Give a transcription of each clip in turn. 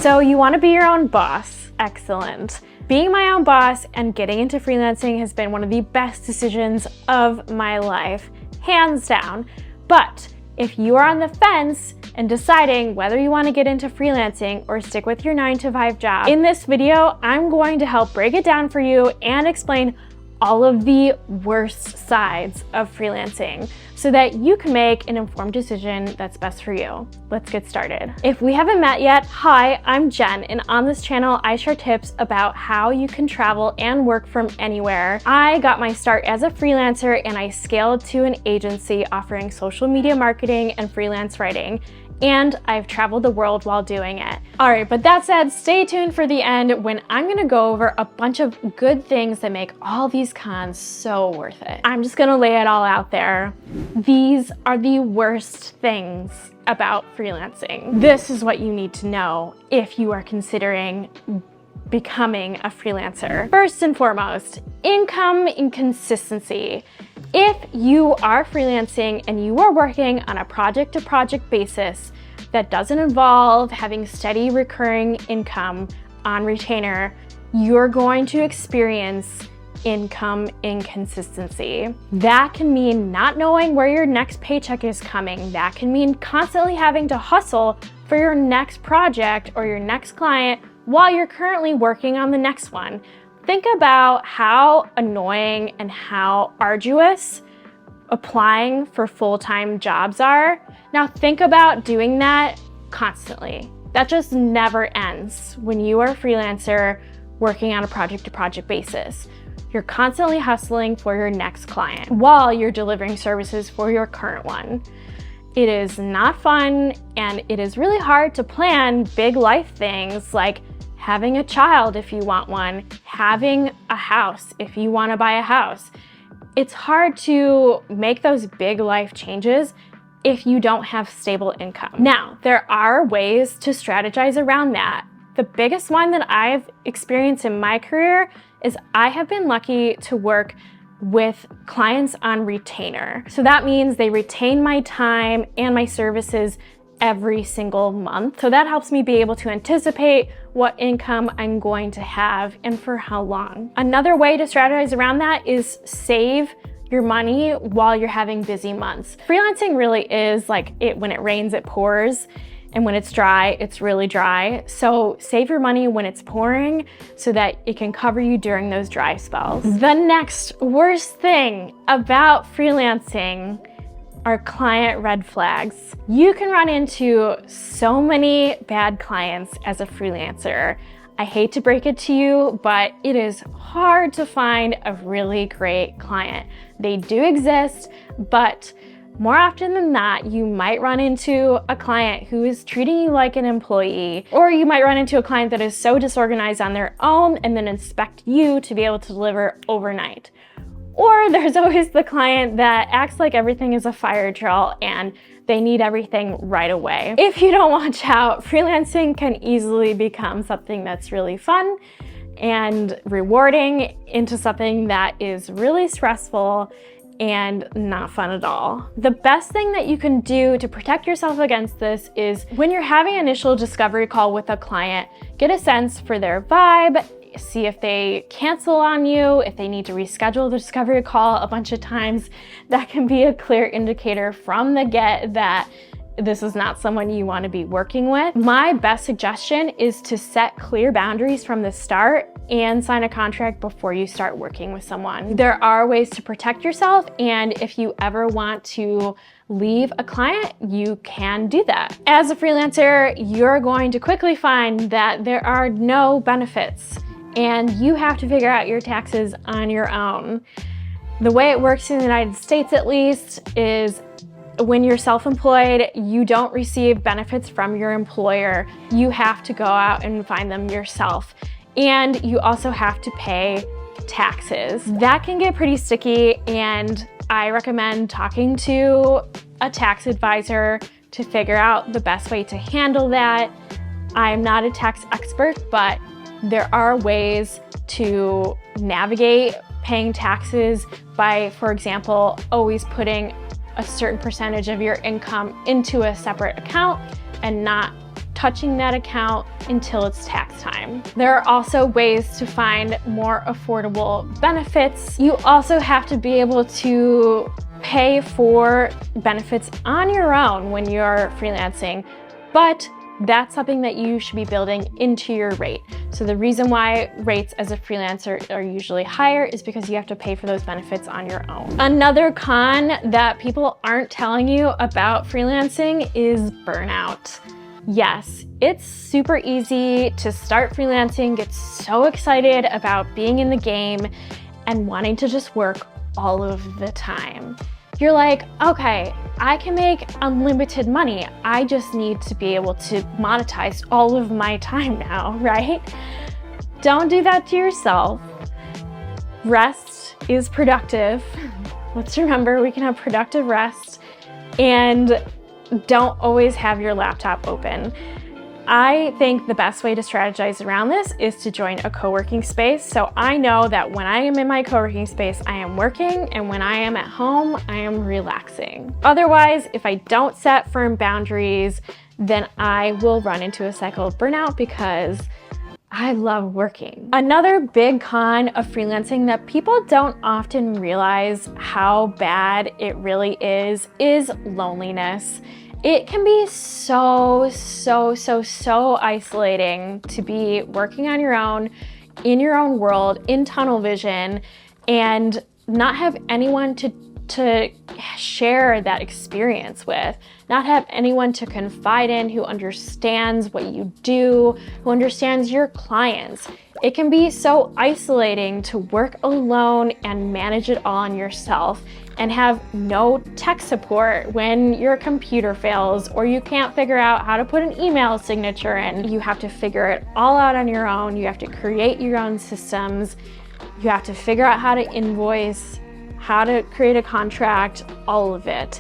So you want to be your own boss. Excellent. Being my own boss and getting into freelancing has been one of the best decisions of my life, hands down. But if you are on the fence and deciding whether you want to get into freelancing or stick with your 9-to-5 job, in this video, I'm going to help break it down for you and explain all of the worst sides of freelancing so that you can make an informed decision that's best for you. Let's get started. If we haven't met yet, hi, I'm Jen, and on this channel, I share tips about how you can travel and work from anywhere. I got my start as a freelancer and I scaled to an agency offering social media marketing and freelance writing. And I've traveled the world while doing it. All right, but that said, stay tuned for the end when I'm gonna go over a bunch of good things that make all these cons so worth it. I'm just gonna lay it all out there. These are the worst things about freelancing. This is what you need to know if you are considering becoming a freelancer. First and foremost, income inconsistency. If you are freelancing and you are working on a project-to-project basis that doesn't involve having steady recurring income on retainer, you're going to experience income inconsistency. That can mean not knowing where your next paycheck is coming. That can mean constantly having to hustle for your next project or your next client while you're currently working on the next one. Think about how annoying and how arduous applying for full-time jobs are. Now think about doing that constantly. That just never ends when you are a freelancer working on a project-to-project basis. You're constantly hustling for your next client while you're delivering services for your current one. It is not fun, and it is really hard to plan big life things like having a child if you want one, having a house if you want to buy a house. It's hard to make those big life changes if you don't have stable income. Now, there are ways to strategize around that. The biggest one that I've experienced in my career is I have been lucky to work with clients on retainer. So that means they retain my time and my services every single month. So that helps me be able to anticipate what income I'm going to have and for how long. Another way to strategize around that is save your money while you're having busy months. Freelancing really is like when it rains, it pours. And when it's dry, it's really dry. So save your money when it's pouring so that it can cover you during those dry spells. The next worst thing about freelancing are client red flags. You can run into so many bad clients as a freelancer. I hate to break it to you, but it is hard to find a really great client. They do exist, but more often than not, you might run into a client who is treating you like an employee, or you might run into a client that is so disorganized on their own and then expect you to be able to deliver overnight. Or there's always the client that acts like everything is a fire drill and they need everything right away. If you don't watch out, freelancing can easily become something that's really fun and rewarding into something that is really stressful and not fun at all. The best thing that you can do to protect yourself against this is when you're having an initial discovery call with a client, get a sense for their vibe, see if they cancel on you, if they need to reschedule the discovery call a bunch of times. That can be a clear indicator from the get that this is not someone you want to be working with. My best suggestion is to set clear boundaries from the start and sign a contract before you start working with someone. There are ways to protect yourself, and if you ever want to leave a client, you can do that. As a freelancer, you're going to quickly find that there are no benefits and you have to figure out your taxes on your own. The way it works in the United States, at least, is when you're self-employed, you don't receive benefits from your employer. You have to go out and find them yourself. And you also have to pay taxes. That can get pretty sticky, and I recommend talking to a tax advisor to figure out the best way to handle that. I'm not a tax expert, but there are ways to navigate paying taxes by, for example, always putting a certain percentage of your income into a separate account and not touching that account until it's tax time. There are also ways to find more affordable benefits. You also have to be able to pay for benefits on your own when you're freelancing, but that's something that you should be building into your rate. So the reason why rates as a freelancer are usually higher is because you have to pay for those benefits on your own. Another con that people aren't telling you about freelancing is burnout. Yes, it's super easy to start freelancing, get so excited about being in the game and wanting to just work all of the time. You're like, okay, I can make unlimited money. I just need to be able to monetize all of my time now, right? Don't do that to yourself. Rest is productive. Let's remember we can have productive rest, and don't always have your laptop open. I think the best way to strategize around this is to join a co-working space. So I know that when I am in my co-working space, I am working, and when I am at home, I am relaxing. Otherwise, if I don't set firm boundaries, then I will run into a cycle of burnout because I love working. Another big con of freelancing that people don't often realize how bad it really is loneliness. It can be so isolating to be working on your own, in your own world, in tunnel vision, and not have anyone to share that experience with, not have anyone to confide in who understands what you do, who understands your clients. It can be so isolating to work alone and manage it all on yourself and have no tech support when your computer fails or you can't figure out how to put an email signature in. You have to figure it all out on your own. You have to create your own systems. You have to figure out how to invoice, how to create a contract, all of it.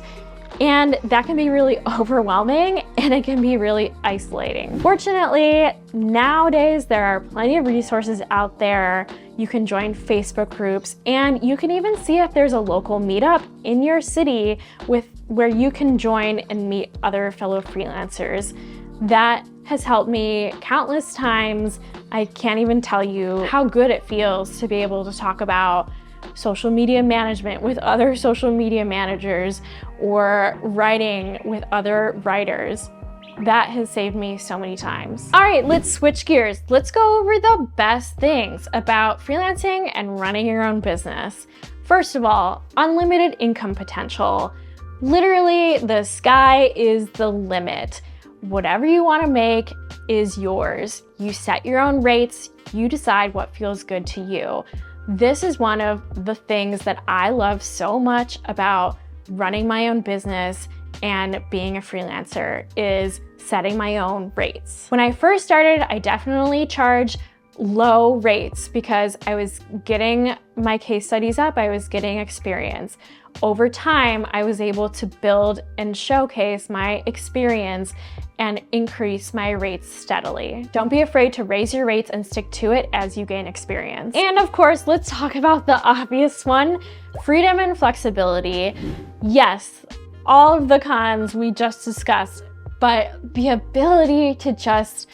And that can be really overwhelming and it can be really isolating. Fortunately, nowadays there are plenty of resources out there. You can join Facebook groups, and you can even see if there's a local meetup in your city where you can join and meet other fellow freelancers. That has helped me countless times. I can't even tell you how good it feels to be able to talk about social media management with other social media managers or writing with other writers. That has saved me so many times. All right, let's switch gears. Let's go over the best things about freelancing and running your own business. First of all, unlimited income potential. Literally, the sky is the limit. Whatever you want to make is yours. You set your own rates, you decide what feels good to you. This is one of the things that I love so much about running my own business and being a freelancer, is setting my own rates. When I first started, I definitely charged low rates because I was getting my case studies up, I was getting experience. Over time, I was able to build and showcase my experience and increase my rates steadily. Don't be afraid to raise your rates and stick to it as you gain experience. And of course, let's talk about the obvious one, freedom and flexibility. Yes, all of the cons we just discussed, but the ability to just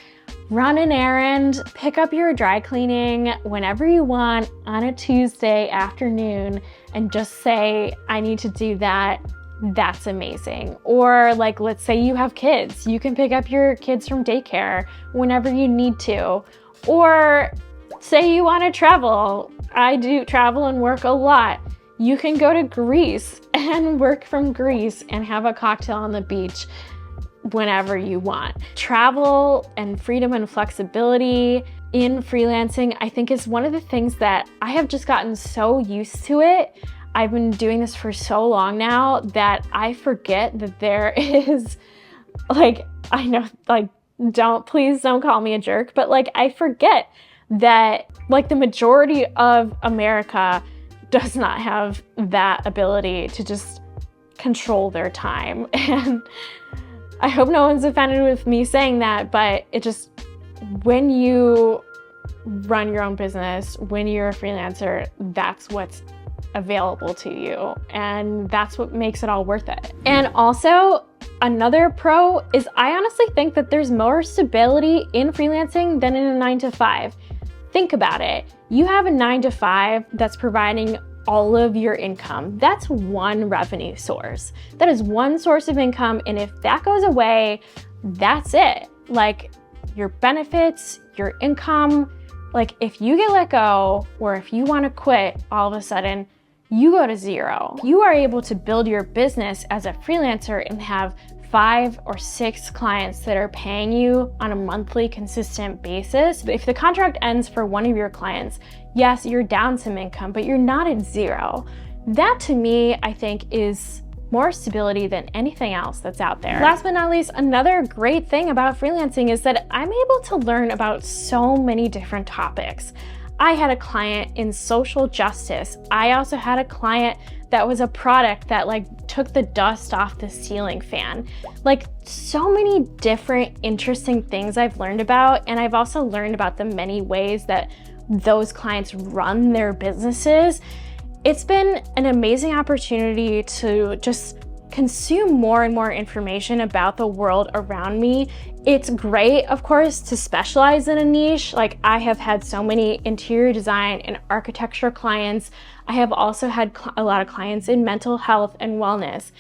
run an errand, pick up your dry cleaning whenever you want on a Tuesday afternoon and just say, I need to do that, that's amazing. Or like, let's say you have kids, you can pick up your kids from daycare whenever you need to. Or say you want to travel. I do travel and work a lot. You can go to Greece and work from Greece and have a cocktail on the beach whenever you want. Travel and freedom and flexibility in freelancing, I think, is one of the things that I have just gotten so used to it. I've been doing this for so long now that I forget that there is, like, I know, like, please don't call me a jerk, but like, I forget that like the majority of America does not have that ability to just control their time. And I hope no one's offended with me saying that, but it just, when you run your own business, when you're a freelancer, that's what's available to you. And that's what makes it all worth it. And also, Another pro is I honestly think that there's more stability in freelancing than in a 9-to-5. Think about it. You have a 9-to-5 that's providing all of your income. That's one revenue source. That is one source of income. And if that goes away, that's it. Like your benefits, your income, like if you get let go or if you want to quit all of a sudden, you go to zero. You are able to build your business as a freelancer and have 5 or 6 clients that are paying you on a monthly consistent basis. If the contract ends for one of your clients, yes, you're down some income, but you're not at zero. That to me, I think is more stability than anything else that's out there. Last but not least, another great thing about freelancing is that I'm able to learn about so many different topics. I had a client in social justice. I also had a client that was a product that like took the dust off the ceiling fan. Like so many different interesting things I've learned about, and I've also learned about the many ways that those clients run their businesses. It's been an amazing opportunity to just consume more and more information about the world around me. It's great, of course, to specialize in a niche. Like I have had so many interior design and architecture clients. I have also had a lot of clients in mental health and wellness.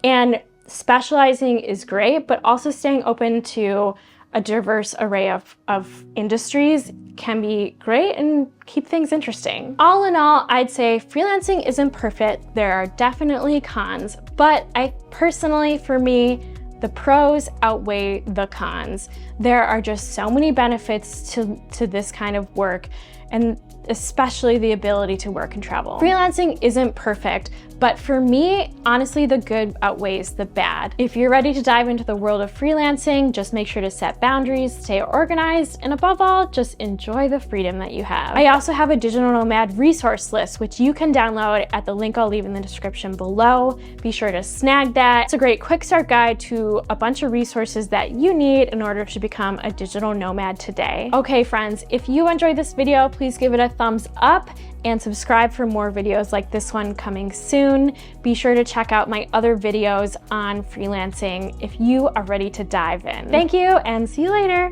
And specializing is great, but also staying open to a diverse array of industries can be great and keep things interesting. All in all, I'd say freelancing isn't perfect. There are definitely cons, but for me, the pros outweigh the cons. There are just so many benefits to this kind of work, and especially the ability to work and travel. Freelancing isn't perfect, but for me, honestly, the good outweighs the bad. If you're ready to dive into the world of freelancing, just make sure to set boundaries, stay organized, and above all, just enjoy the freedom that you have. I also have a digital nomad resource list, which you can download at the link I'll leave in the description below. Be sure to snag that. It's a great quick start guide to a bunch of resources that you need in order to become a digital nomad today. Okay, friends, if you enjoyed this video, please give it a thumbs up and subscribe for more videos like this one coming soon. Be sure to check out my other videos on freelancing if you are ready to dive in. Thank you and see you later.